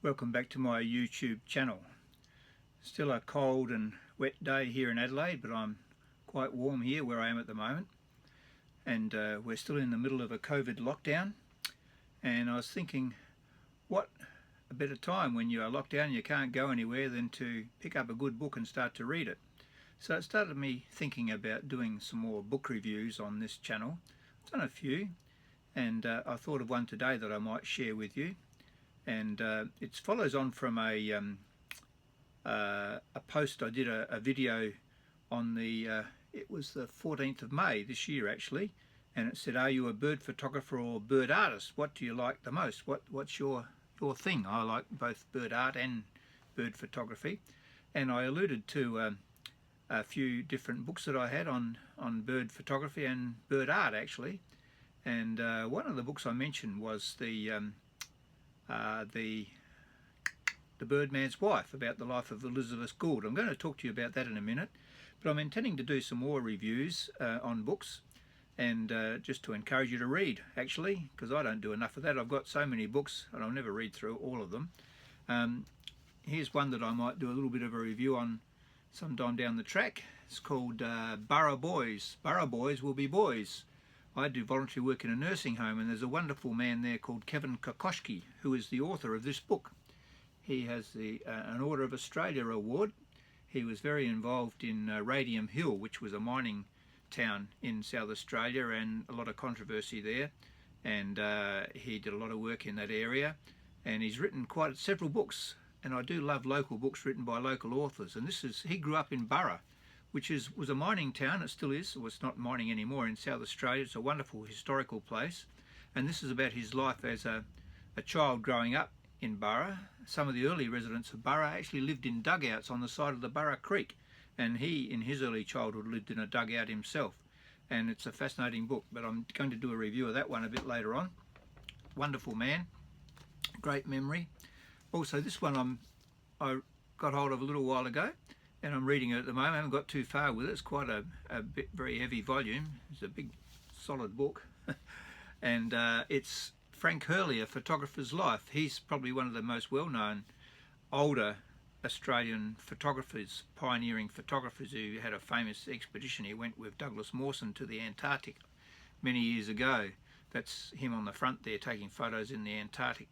Welcome back to my YouTube channel. Still a cold and wet day here in Adelaide, but I'm quite warm here where I am at the moment, and we're still in the middle of a COVID lockdown. And I was thinking, what a better time when you are locked down and you can't go anywhere than to pick up a good book and start to read it. So it started me thinking about doing some more book reviews on this channel. I've done a few, and I thought of one today that I might share with you. And it follows on from a post I did, a video on the it was the 14th of May this year actually, and it said, are you a bird photographer or bird artist? What do you like the most? What's your thing? I like both bird art and bird photography, and I alluded to a few different books that I had on bird photography and bird art actually. And one of the books I mentioned was the Birdman's Wife, about the life of Elizabeth Gould. I'm going to talk to you about that in a minute, but I'm intending to do some more reviews on books, and just to encourage you to read actually, because I don't do enough of that. I've got so many books and I'll never read through all of them. Here's one that I might do a little bit of a review on sometime down the track. It's called Burra Boys. Burra Boys will be boys. I do voluntary work in a nursing home, and there's a wonderful man there called Kevin Kokoschky, who is the author of this book. He has an Order of Australia award. He was very involved in Radium Hill, which was a mining town in South Australia, and a lot of controversy there. And he did a lot of work in that area, and he's written quite several books. And I do love local books written by local authors. And he grew up in Burra, which was a mining town. It still is. Well, it's not mining anymore in South Australia. It's a wonderful historical place. And this is about his life as a child growing up in Burra. Some of the early residents of Burra actually lived in dugouts on the side of the Burra Creek. And he, in his early childhood, lived in a dugout himself. And it's a fascinating book, but I'm going to do a review of that one a bit later on. Wonderful man. Great memory. Also, this one I got hold of a little while ago, and I'm reading it at the moment. I haven't got too far with it. It's quite a very heavy volume. It's a big, solid book. And it's Frank Hurley, A Photographer's Life. He's probably one of the most well-known older Australian photographers, pioneering photographers, who had a famous expedition. He went with Douglas Mawson to the Antarctic many years ago. That's him on the front there taking photos in the Antarctic.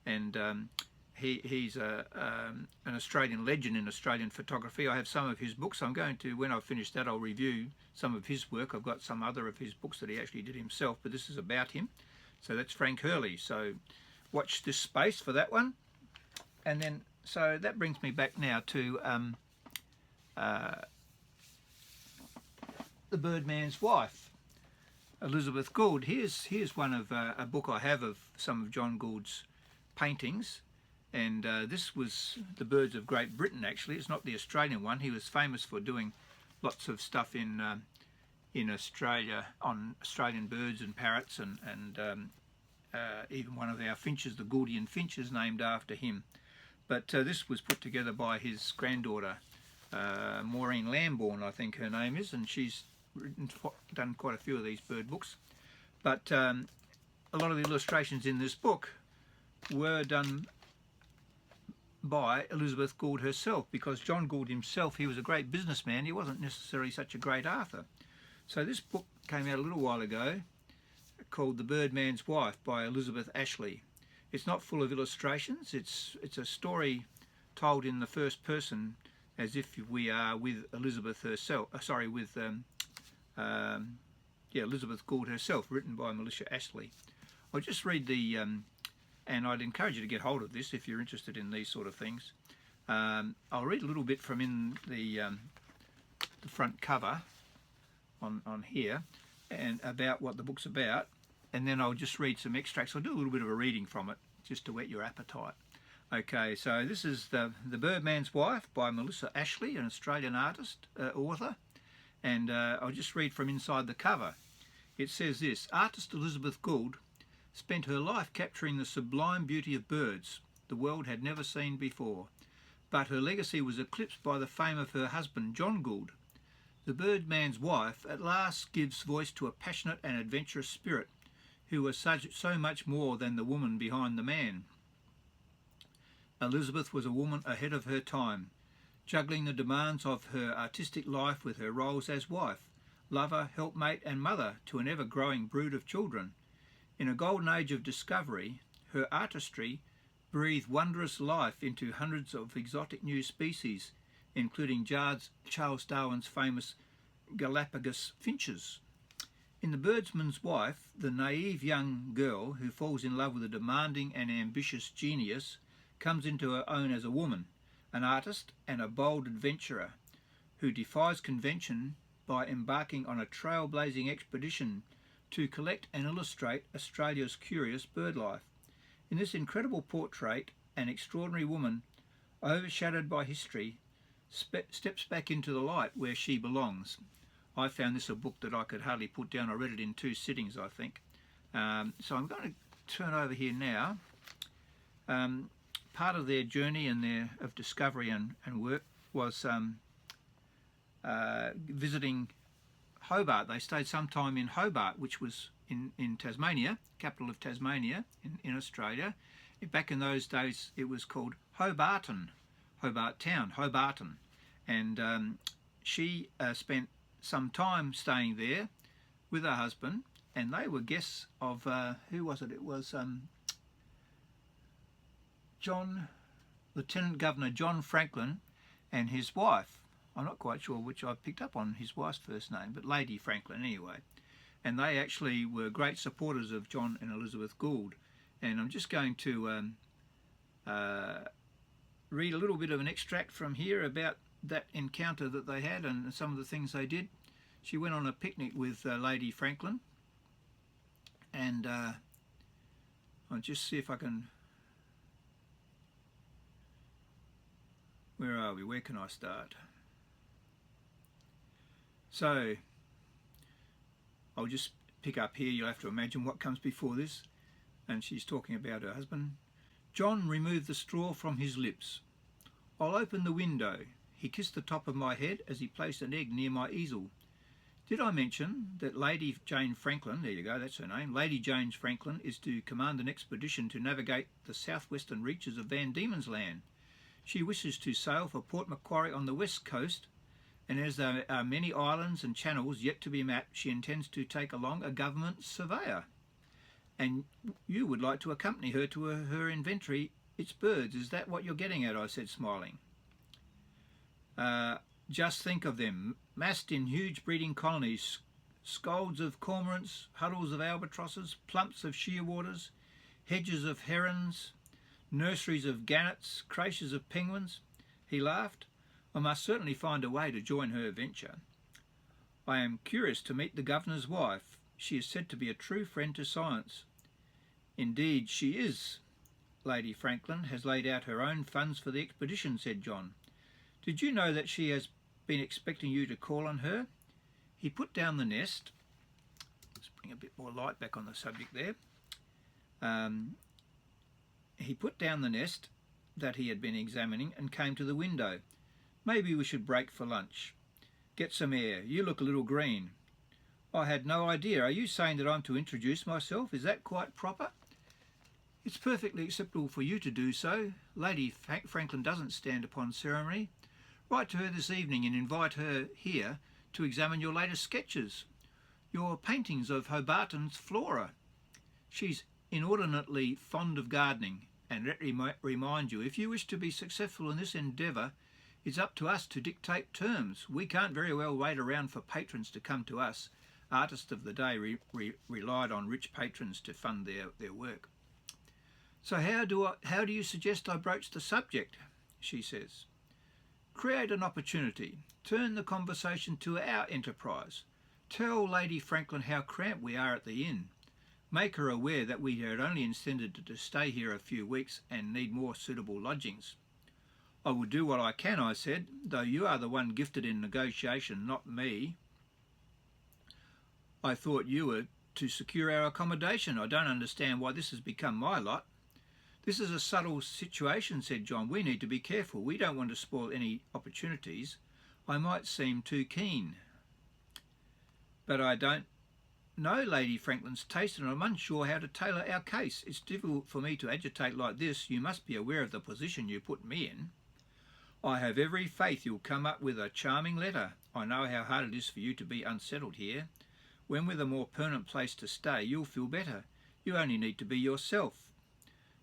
And he's an Australian legend in Australian photography. I have some of his books. I'm going to, when I've finished that, I'll review some of his work. I've got some other of his books that he actually did himself, but this is about him. So that's Frank Hurley. So watch this space for that one. And then, so that brings me back now to The Birdman's Wife, Elizabeth Gould. Here's one of a book I have of some of John Gould's paintings. And this was the birds of Great Britain actually. It's not the Australian one. He was famous for doing lots of stuff in Australia on Australian birds and parrots, and even one of our finches, the Gouldian finch, is named after him. But this was put together by his granddaughter, Maureen Lambourne, I think her name is, and she's done quite a few of these bird books. But a lot of the illustrations in this book were done by Elizabeth Gould herself, because John Gould himself, he was a great businessman. He wasn't necessarily such a great author. So this book came out a little while ago called The Birdman's Wife by Elizabeth Ashley. It's not full of illustrations. It's a story told in the first person, as if we are with Elizabeth herself. Elizabeth Gould herself, written by Melissa Ashley. I'll just read the and I'd encourage you to get hold of this if you're interested in these sort of things. I'll read a little bit from in the front cover on here, and about what the book's about, and then I'll just read some extracts. I'll do a little bit of a reading from it just to whet your appetite. Okay, so this is the Birdman's Wife by Melissa Ashley, an Australian artist, author, and I'll just read from inside the cover. It says this: artist Elizabeth Gould spent her life capturing the sublime beauty of birds the world had never seen before, but her legacy was eclipsed by the fame of her husband, John Gould. The Birdman's Wife at last gives voice to a passionate and adventurous spirit who was so much more than the woman behind the man. Elizabeth was a woman ahead of her time, juggling the demands of her artistic life with her roles as wife, lover, helpmate and mother to an ever-growing brood of children. In a golden age of discovery, her artistry breathed wondrous life into hundreds of exotic new species, including Charles Darwin's famous Galapagos finches. In The Birdman's Wife, the naive young girl who falls in love with a demanding and ambitious genius comes into her own as a woman, an artist and a bold adventurer who defies convention by embarking on a trailblazing expedition to collect and illustrate Australia's curious bird life. In this incredible portrait, an extraordinary woman, overshadowed by history, steps back into the light where she belongs. I found this a book that I could hardly put down. I read it in 2 sittings, I think. So I'm going to turn over here now. Part of their journey and of discovery and work was visiting Hobart. They stayed some time in Hobart, which was in Tasmania, capital of Tasmania in Australia. Back in those days it was called Hobart Town, Hobarton. And she spent some time staying there with her husband, and they were guests of, who was it? It was Lieutenant Governor John Franklin and his wife. I'm not quite sure which. I picked up on his wife's first name, but Lady Franklin anyway. And they actually were great supporters of John and Elizabeth Gould. And I'm just going to read a little bit of an extract from here about that encounter that they had and some of the things they did. She went on a picnic with Lady Franklin, and I'll just see if I can. Where are we? Where can I start? So I'll just pick up here. You'll have to imagine what comes before this. And she's talking about her husband. John removed the straw from his lips. I'll open the window. He kissed the top of my head as he placed an egg near my easel. Did I mention that Lady Jane Franklin, there you go, that's her name, Lady Jane Franklin is to command an expedition to navigate the southwestern reaches of Van Diemen's Land. She wishes to sail for Port Macquarie on the west coast, and as there are many islands and channels yet to be mapped, she intends to take along a government surveyor. And you would like to accompany her to her inventory, its birds. Is that what you're getting at? I said, smiling. Just think of them, massed in huge breeding colonies, scolds of cormorants, huddles of albatrosses, plumps of shearwaters, hedges of herons, nurseries of gannets, creches of penguins. He laughed. I must certainly find a way to join her venture. I am curious to meet the governor's wife. She is said to be a true friend to science. Indeed she is. Lady Franklin has laid out her own funds for the expedition, said John. Did you know that she has been expecting you to call on her? He put down the nest. Let's bring a bit more light back on the subject there. He put down the nest that he had been examining and came to the window. Maybe we should break for lunch. Get some air. You look a little green. I had no idea. Are you saying that I'm to introduce myself? Is that quite proper? It's perfectly acceptable for you to do so. Lady Franklin doesn't stand upon ceremony. Write to her this evening and invite her here to examine your latest sketches, your paintings of Hobarton's flora. She's inordinately fond of gardening, and let me remind you, if you wish to be successful in this endeavour, it's up to us to dictate terms. We can't very well wait around for patrons to come to us. Artists of the day relied on rich patrons to fund their work. So how do you suggest I broach the subject? She says. Create an opportunity. Turn the conversation to our enterprise. Tell Lady Franklin how cramped we are at the inn. Make her aware that we had only intended to stay here a few weeks and need more suitable lodgings. I will do what I can, I said, though you are the one gifted in negotiation, not me. I thought you were to secure our accommodation. I don't understand why this has become my lot. This is a subtle situation, said John. We need to be careful. We don't want to spoil any opportunities. I might seem too keen. But I don't know Lady Franklin's taste, and I'm unsure how to tailor our case. It's difficult for me to agitate like this. You must be aware of the position you put me in. I have every faith you'll come up with a charming letter. I know how hard it is for you to be unsettled here. When with a more permanent place to stay, you'll feel better. You only need to be yourself.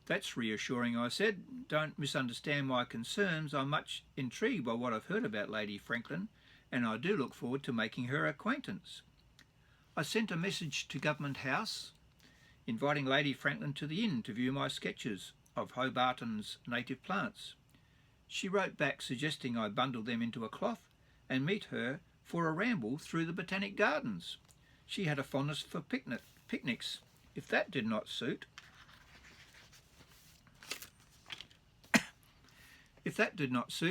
That's reassuring, I said. Don't misunderstand my concerns. I'm much intrigued by what I've heard about Lady Franklin, and I do look forward to making her acquaintance. I sent a message to Government House inviting Lady Franklin to the inn to view my sketches of Hobarton's native plants. She wrote back suggesting I bundle them into a cloth and meet her for a ramble through the Botanic Gardens. She had a fondness for picnics. If that did not suit,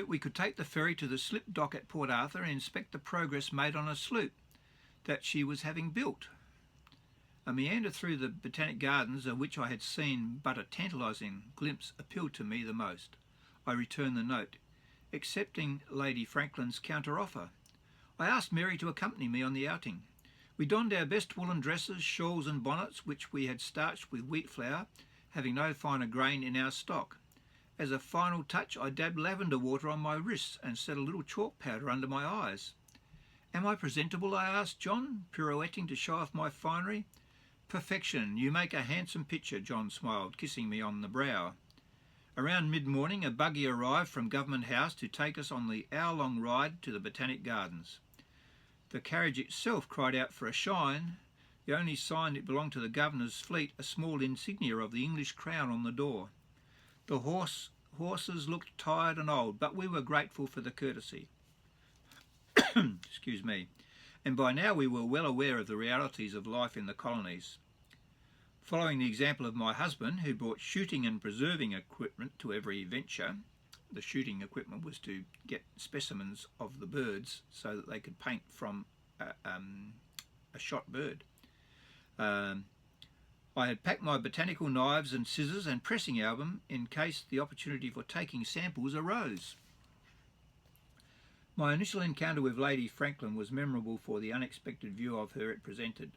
we could take the ferry to the slip dock at Port Arthur and inspect the progress made on a sloop that she was having built. A meander through the Botanic Gardens, of which I had seen but a tantalising glimpse, appealed to me the most. I returned the note, accepting Lady Franklin's counter-offer. I asked Mary to accompany me on the outing. We donned our best woolen dresses, shawls and bonnets, which we had starched with wheat flour, having no finer grain in our stock. As a final touch, I dabbed lavender water on my wrists and set a little chalk powder under my eyes. Am I presentable? I asked John, pirouetting to show off my finery. Perfection. You make a handsome picture, John smiled, kissing me on the brow. Around mid-morning, a buggy arrived from Government House to take us on the hour-long ride to the Botanic Gardens. The carriage itself cried out for a shine, the only sign it belonged to the Governor's fleet, a small insignia of the English crown on the door. The horses looked tired and old, but we were grateful for the courtesy. Excuse me. And by now we were well aware of the realities of life in the colonies. Following the example of my husband, who brought shooting and preserving equipment to every venture, the shooting equipment was to get specimens of the birds so that they could paint from a shot bird. I had packed my botanical knives and scissors and pressing album in case the opportunity for taking samples arose. My initial encounter with Lady Franklin was memorable for the unexpected view of her it presented.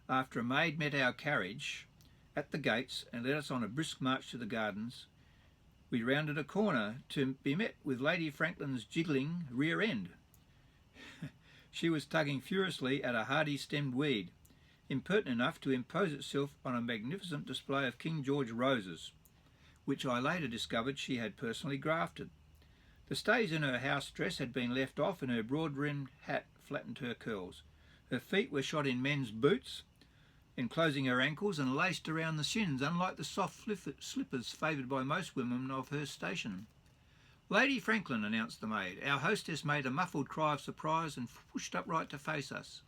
After a maid met our carriage at the gates and led us on a brisk march to the gardens, we rounded a corner to be met with Lady Franklin's jiggling rear end. She was tugging furiously at a hardy-stemmed weed, impertinent enough to impose itself on a magnificent display of King George roses, which I later discovered she had personally grafted. The stays in her house dress had been left off, and her broad-brimmed hat flattened her curls. Her feet were shod in men's boots, enclosing her ankles and laced around the shins, unlike the soft slippers favoured by most women of her station. "Lady Franklin," announced the maid. Our hostess made a muffled cry of surprise and pushed upright to face us.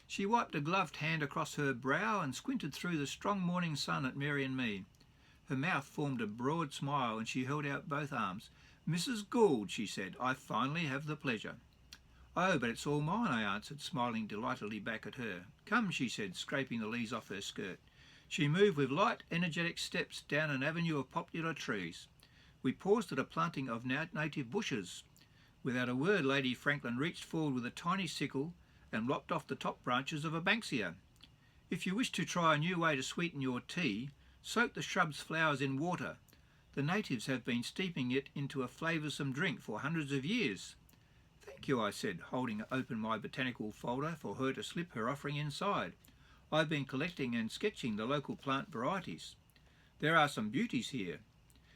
She wiped a gloved hand across her brow and squinted through the strong morning sun at Mary and me. Her mouth formed a broad smile and she held out both arms. "Mrs. Gould," she said, "I finally have the pleasure." "Oh, but it's all mine," I answered, smiling delightedly back at her. "Come," she said, scraping the leaves off her skirt. She moved with light, energetic steps down an avenue of popular trees. We paused at a planting of native bushes. Without a word, Lady Franklin reached forward with a tiny sickle and lopped off the top branches of a banksia. "If you wish to try a new way to sweeten your tea, soak the shrub's flowers in water. The natives have been steeping it into a flavoursome drink for hundreds of years." "Thank you," I said, holding open my botanical folder for her to slip her offering inside. "I've been collecting and sketching the local plant varieties. There are some beauties here.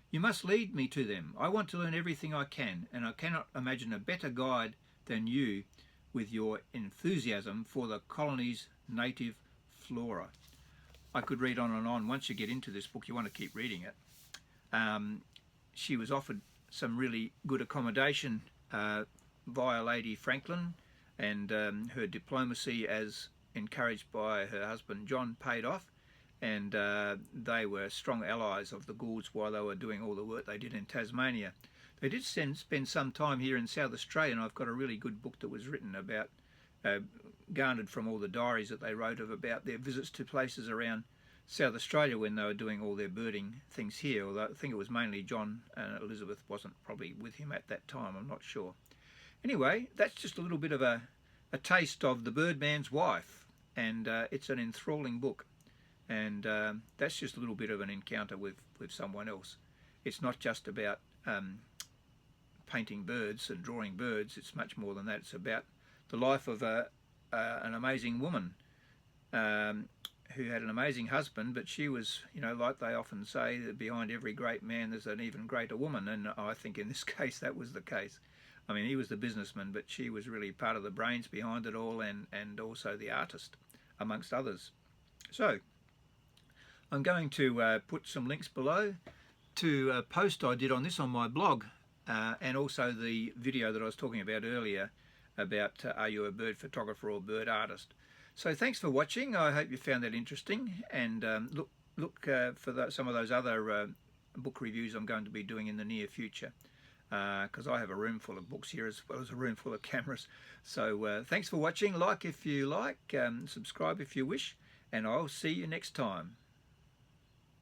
You must lead me to them. I want to learn everything I can, and I cannot imagine a better guide than you with your enthusiasm for the colony's native flora." I could read on and on. Once you get into this book, you want to keep reading it. She was offered some really good accommodation via Lady Franklin, and her diplomacy, as encouraged by her husband John, paid off, and they were strong allies of the Goulds while they were doing all the work they did in Tasmania. They did spend some time here in South Australia, and I've got a really good book that was written about, garnered from all the diaries that they wrote about their visits to places around South Australia when they were doing all their birding things here, although I think it was mainly John, and Elizabeth wasn't probably with him at that time, I'm not sure. Anyway, that's just a little bit of a taste of The Birdman's Wife, and it's an enthralling book. And that's just a little bit of an encounter with someone else. It's not just about painting birds and drawing birds. It's much more than that. It's about the life of an amazing woman who had an amazing husband, but she was, you know, like they often say, that behind every great man there's an even greater woman, and I think in this case that was the case. I mean, he was the businessman, but she was really part of the brains behind it all, and also the artist, amongst others. So I'm going to put some links below to a post I did on this on my blog, and also the video that I was talking about earlier about are you a bird photographer or bird artist. So thanks for watching. I hope you found that interesting, and look for some of those other book reviews I'm going to be doing in the near future, because I have a room full of books here as well as a room full of cameras. So thanks for watching. Like if you like, subscribe if you wish, and I'll see you next time.